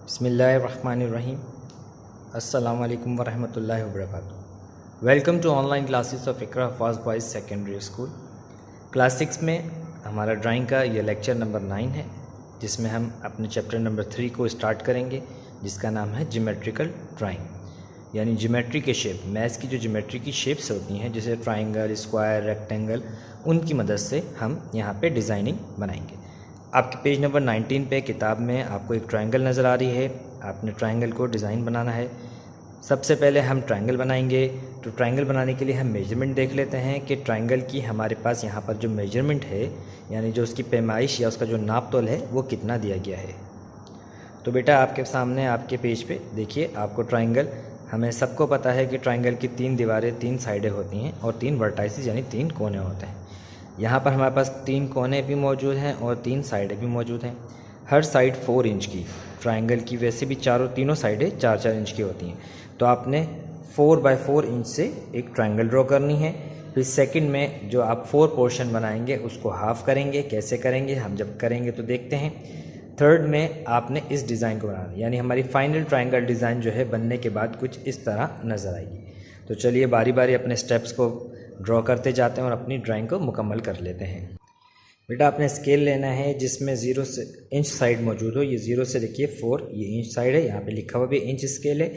बिस्मिल्लाहिर्रहमानिर्रहीम। अस्सलाम वालेकुम वरहमतुल्लाहि वबरकातुहू। Welcome to online classes of Iqra Hafaz boys secondary school. Class 6 में हमारा ड्राइंग का ये लेक्चर नंबर 9 है, जिसमें हम अपने चैप्टर नंबर 3 को स्टार्ट करेंगे, जिसका नाम है ज्योमेट्रिकल ड्राइंग। यानी ज्योमेट्री के शेप, मैथ्स की जो ज्योमेट्री की शेप्स होती हैं जैसे ट्राइंगल, स्क्वायर, रेक्टेंगल, उनकी मदद से हम यहाँ पे डिज़ाइनिंग बनाएंगे। आपके पेज नंबर 19 पे किताब में आपको एक ट्रायंगल नज़र आ रही है। आपने ट्रायंगल को डिज़ाइन बनाना है। सबसे पहले हम ट्रायंगल बनाएंगे। तो ट्रायंगल बनाने के लिए हम मेजरमेंट देख लेते हैं कि ट्रायंगल की हमारे पास यहाँ पर जो मेजरमेंट है, यानी जो उसकी पैमाइश या उसका जो नाप तोल है, वो कितना दिया गया है। तो बेटा आपके सामने आपके पेज पे देखिए, आपको ट्रायंगल, हमें सबको पता है कि ट्रायंगल की 3 दीवारें, 3 साइडें होती हैं और 3 वर्टाइसेस यानी 3 कोने होते हैं। यहाँ पर हमारे पास 3 कोने भी मौजूद हैं और 3 साइडें भी मौजूद हैं। हर साइड 4 इंच की, ट्रायंगल की वैसे भी तीनों साइडें 4-4 इंच की होती हैं। तो आपने 4 बाय 4 इंच से एक ट्रायंगल ड्रॉ करनी है। फिर सेकंड में जो आप 4 पोर्शन बनाएंगे उसको हाफ करेंगे। कैसे करेंगे हम जब करेंगे तो देखते हैं। थर्ड में आपने इस डिज़ाइन को बनाना, यानी हमारी फाइनल ट्रायंगल डिज़ाइन जो है बनने के बाद कुछ इस तरह नज़र आएगी। तो चलिए बारी बारी अपने स्टेप्स को ड्रॉ करते जाते हैं और अपनी ड्राइंग को मुकम्मल कर लेते हैं। बेटा आपने स्केल लेना है जिसमें 0 से इंच साइड मौजूद हो। ये 0 से देखिए 4, ये इंच साइड है, यहाँ पे लिखा हुआ भी इंच स्केल है।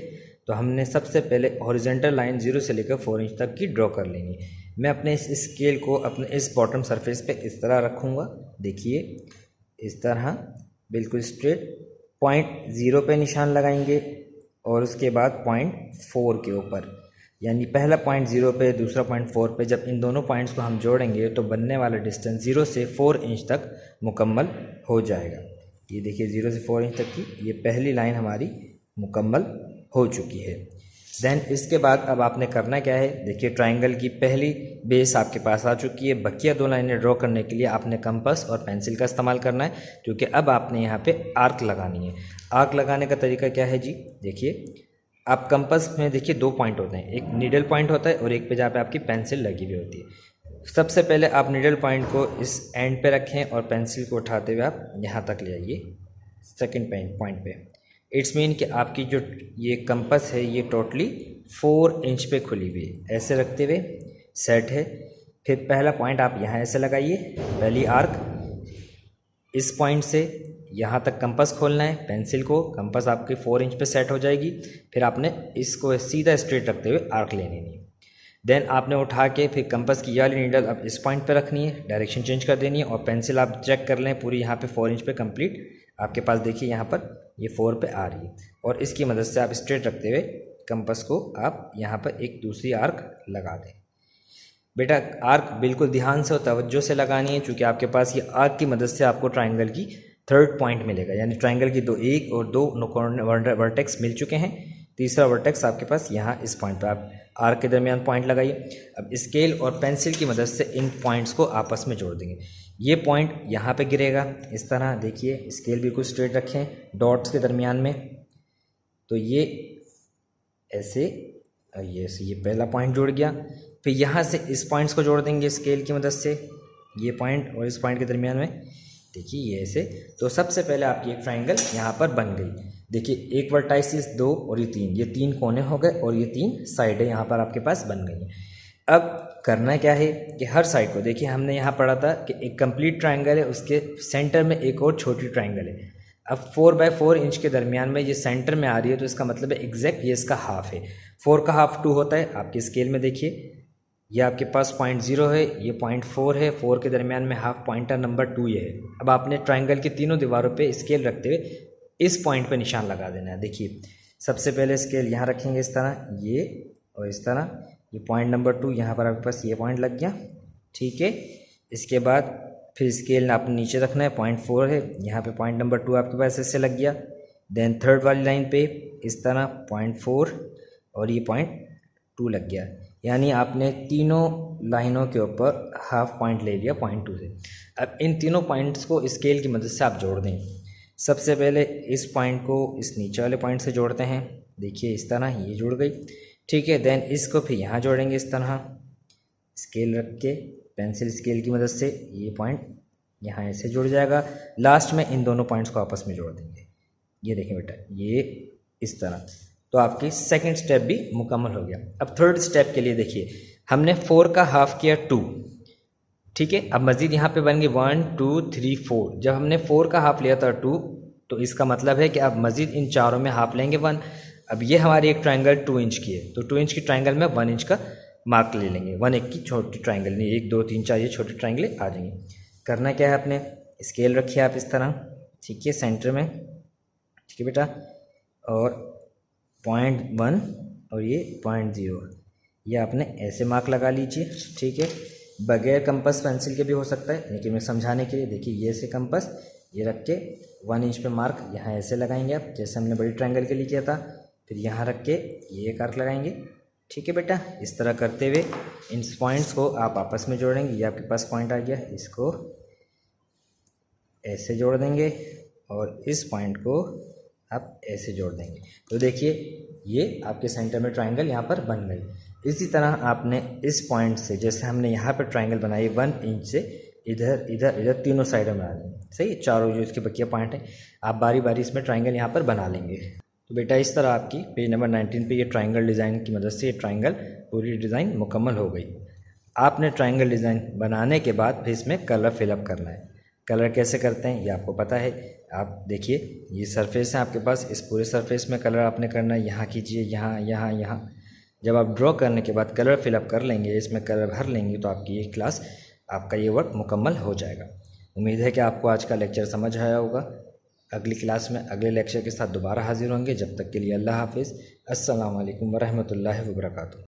तो हमने सबसे पहले हॉरिजॉन्टल लाइन 0 से लेकर 4 इंच तक की ड्रॉ कर लेंगे। मैं अपने इस स्केल को अपने इस बॉटम सरफेस पे इस तरह रखूँगा। देखिए इस तरह बिल्कुल स्ट्रेट। पॉइंट 0 पे निशान लगाएंगे और उसके बाद पॉइंट 4 के ऊपर, यानी पहला पॉइंट 0 पे, दूसरा पॉइंट 4 पे। जब इन दोनों पॉइंट्स को हम जोड़ेंगे तो बनने वाला डिस्टेंस 0 से 4 इंच तक मुकम्मल हो जाएगा। ये देखिए 0 से 4 इंच तक की ये पहली लाइन हमारी मुकम्मल हो चुकी है। देन इसके बाद अब आपने करना क्या है, देखिए ट्रायंगल की पहली बेस आपके पास आ चुकी है। बकिया 2 लाइनें ड्रॉ करने के लिए आपने कंपास और पेंसिल का इस्तेमाल करना है, क्योंकि अब आपने यहाँ पे आर्क लगानी है। आर्क लगाने का तरीका क्या है जी, देखिए आप कंपास में देखिए 2 पॉइंट होते हैं, एक नीडल पॉइंट होता है और एक पे जहाँ पे आपकी पेंसिल लगी हुई होती है। सबसे पहले आप नीडल पॉइंट को इस एंड पे रखें और पेंसिल को उठाते हुए आप यहाँ तक ले आइए सेकंड पॉइंट पे। इट्स मीन कि आपकी जो ये कंपास है ये टोटली 4 इंच पे खुली हुई है। ऐसे रखते हुए सेट है। फिर पहला पॉइंट आप यहाँ ऐसे लगाइए, पहली आर्क इस पॉइंट से यहाँ तक कंपास खोलना है। पेंसिल को, कंपास आपकी 4 इंच पे सेट हो जाएगी। फिर आपने इसको सीधा स्ट्रेट रखते हुए आर्क लेनी है। देन आपने उठा के फिर कंपास की ये वाली नीडल अब इस पॉइंट पे रखनी है, डायरेक्शन चेंज कर देनी है और पेंसिल आप चेक कर लें पूरी यहाँ पे 4 इंच पे कंप्लीट आपके पास देखिए यहाँ पर ये 4 पे आ रही है। और इसकी मदद से आप स्ट्रेट रखते हुए कंपास को आप यहाँ पर एक दूसरी आर्क लगा दें। बेटा आर्क बिल्कुल ध्यान से और तवज्जो से लगानी है, क्योंकि आपके पास ये आर्क की मदद से आपको ट्रायंगल की थर्ड पॉइंट मिलेगा। यानी ट्रायंगल की एक और दो वर्टेक्स मिल चुके हैं, तीसरा वर्टेक्स आपके पास यहाँ इस पॉइंट पर। आप आर्क के दरमियान पॉइंट लगाइए। अब स्केल और पेंसिल की मदद से इन पॉइंट्स को आपस में जोड़ देंगे। ये पॉइंट यहाँ पे गिरेगा इस तरह, देखिए स्केल बिल्कुल स्ट्रेट रखें डॉट्स के दरमियान में। तो ये ऐसे, ये पहला पॉइंट जुड़ गया। फिर यहाँ से इस पॉइंट्स को जोड़ देंगे स्केल की मदद से, ये पॉइंट और इस पॉइंट के दरमियान में, देखिए ये ऐसे। तो सबसे पहले आपकी एक ट्रायंगल यहाँ पर बन गई। देखिए एक वर्टाइसिस 2 और ये 3 कोने हो गए और ये 3 साइडें यहाँ पर आपके पास बन गई हैं। अब करना क्या है कि हर साइड को, देखिए हमने यहाँ पढ़ा था कि एक कंप्लीट ट्रायंगल है, उसके सेंटर में एक और छोटी ट्रायंगल है। अब 4 बाय 4 इंच के दरमियान में ये सेंटर में आ रही है, तो इसका मतलब है एग्जैक्ट ये इसका हाफ है। 4 का हाफ 2 होता है। आपके स्केल में देखिए ये आपके पास पॉइंट 0 है, ये पॉइंट 4 है, 4 के दरमियान में हाफ पॉइंटर नंबर 2 ये है। अब आपने ट्रायंगल की तीनों दीवारों पे स्केल रखते हुए इस पॉइंट पे निशान लगा देना है। देखिए सबसे पहले स्केल यहाँ रखेंगे इस तरह, ये और इस तरह, ये पॉइंट नंबर 2 यहाँ पर आपके पास ये पॉइंट लग गया, ठीक है। इसके बाद फिर स्केल आपने नीचे रखना है, पॉइंट 4 है, यहाँ पे पॉइंट नंबर 2 आपके पास ऐसे लग गया। देन थर्ड वाली लाइन पे इस तरह पॉइंट 4 और ये पॉइंट 2 लग गया, यानी आपने तीनों लाइनों के ऊपर हाफ पॉइंट ले लिया पॉइंट 2 से। अब इन तीनों पॉइंट्स को स्केल की मदद से आप जोड़ दें। सबसे पहले इस पॉइंट को इस नीचे वाले पॉइंट से जोड़ते हैं, देखिए इस तरह ये जुड़ गई, ठीक है। देन इसको फिर यहाँ जोड़ेंगे इस तरह, स्केल रख के पेंसिल स्केल की मदद से ये पॉइंट यहाँ ऐसे जुड़ जाएगा। लास्ट में इन दोनों पॉइंट्स को आपस में जोड़ देंगे। ये देखें बेटा, ये इस तरह। तो आपकी सेकंड स्टेप भी मुकम्मल हो गया। अब थर्ड स्टेप के लिए देखिए, हमने 4 का हाफ किया 2, ठीक है। अब मज़ीद यहाँ पे बन गई 1 2 3 4। जब हमने 4 का हाफ लिया था 2, तो इसका मतलब है कि अब मज़ीद इन चारों में हाफ लेंगे 1। अब ये हमारी एक ट्रायंगल 2 इंच की है, तो 2 इंच की ट्रायंगल में 1 इंच का मार्क ले लेंगे। 1 एक की छोटी ट्रायंगल नहीं, 1 2 3 4 ये छोटी ट्रायंगलें आ जाएंगी। करना क्या है, आपने स्केल रखिए आप इस तरह, ठीक है, सेंटर में, ठीक है बेटा, और 0.1 और ये 0.0, ये आपने ऐसे मार्क लगा लीजिए, ठीक है। बगैर कंपास पेंसिल के भी हो सकता है, लेकिन मैं समझाने के लिए देखिए, ये से कंपास ये रख के 1 इंच पे मार्क यहाँ ऐसे लगाएंगे आप, जैसे हमने बड़ी ट्रायंगल के लिए किया था। फिर यहाँ रख के ये एक आर्क लगाएंगे, ठीक है बेटा। इस तरह करते हुए इन पॉइंट्स को आप आपस में जोड़ेंगे। ये आपके पास पॉइंट आ गया, इसको ऐसे जोड़ देंगे और इस पॉइंट को आप ऐसे जोड़ देंगे। तो देखिए, ये आपके सेंटर में ट्रायंगल यहाँ पर बन गई। इसी तरह आपने इस पॉइंट से, जैसे हमने यहाँ पर ट्रायंगल बनाई 1 इंच से, इधर इधर इधर तीनों साइडों में आ देंगे, सही। चारों जो इसके बकिया पॉइंट है, आप बारी बारी इसमें ट्रायंगल यहाँ पर बना लेंगे। तो बेटा इस तरह आपकी पेज नंबर 19 पे ये ट्रायंगल डिज़ाइन की मदद से ये ट्रायंगल पूरी डिज़ाइन मुकम्मल हो गई। आपने ट्रायंगल डिज़ाइन बनाने के बाद फिर इसमें कलर फिलअप करना है। कलर कैसे करते हैं ये आपको पता है। आप देखिए, ये सरफेस है आपके पास, इस पूरे सरफेस में कलर आपने करना है। यहाँ कीजिए, यहाँ यहाँ यहाँ। जब आप ड्रॉ करने के बाद कलर फिलअप कर लेंगे, इसमें कलर भर लेंगे, तो आपकी ये क्लास, आपका ये वर्क मुकम्मल हो जाएगा। उम्मीद है कि आपको आज का लेक्चर समझ आया होगा। अगली क्लास में अगले लेक्चर के साथ दोबारा हाजिर होंगे। जब तक के लिए अल्लाह हाफिज़। अस्सलाम वालेकुम वरहमतुल्लाहि वबरकातुहू।